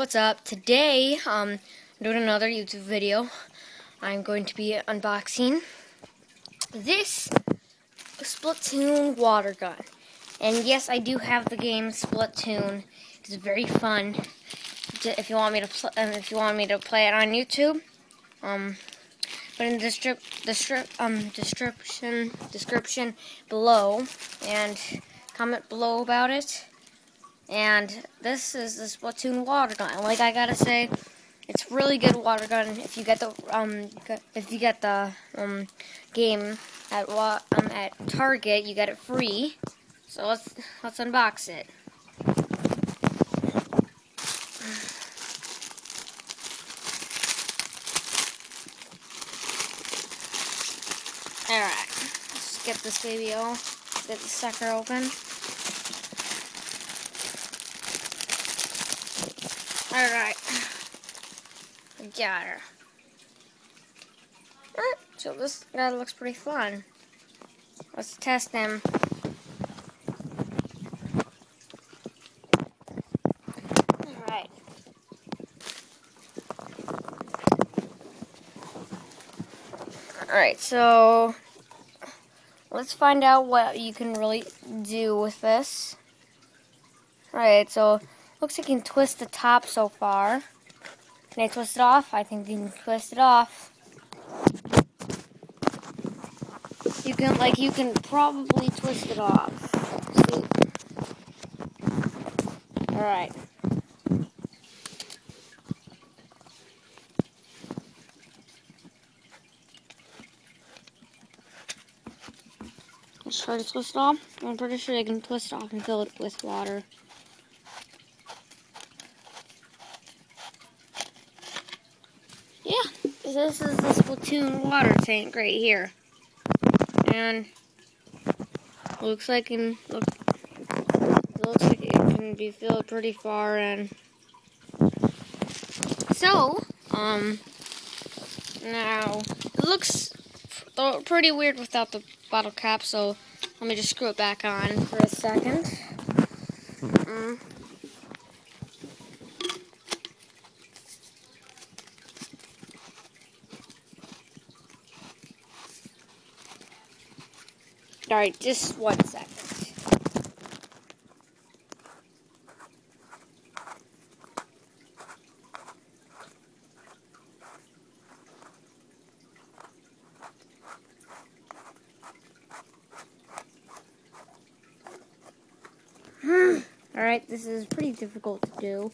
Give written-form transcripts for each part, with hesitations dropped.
What's up? Today, I'm doing another YouTube video. I'm going to be unboxing this Splatoon water gun. And yes, I do have the game Splatoon. It's very fun. If you want me to play it on YouTube, put in the description below and comment below about it. And this is the Splatoon water gun. Like I gotta say, it's really good water gun. If you get the game at Target, you get it free. So let's unbox it. All right, let's get this baby out. Get the sucker open. Alright, got her. So this guy looks pretty fun. Let's test him. Alright. Alright, so let's find out what you can really do with this. Alright, so looks like you can twist the top so far. Can I twist it off? I think you can twist it off. You can probably twist it off. See? Alright. Let's try to twist it off. I'm pretty sure I can twist it off and fill it with water. Yeah, this is the Splatoon water tank right here, and looks like it can be filled pretty far in. So, now it looks pretty weird without the bottle cap. So let me just screw it back on for a second. Alright, just 1 second. Alright, this is pretty difficult to do.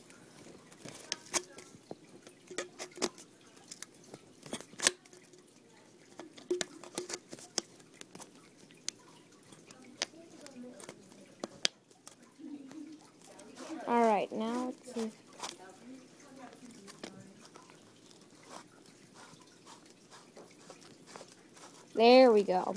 Alright, now let's see. There we go.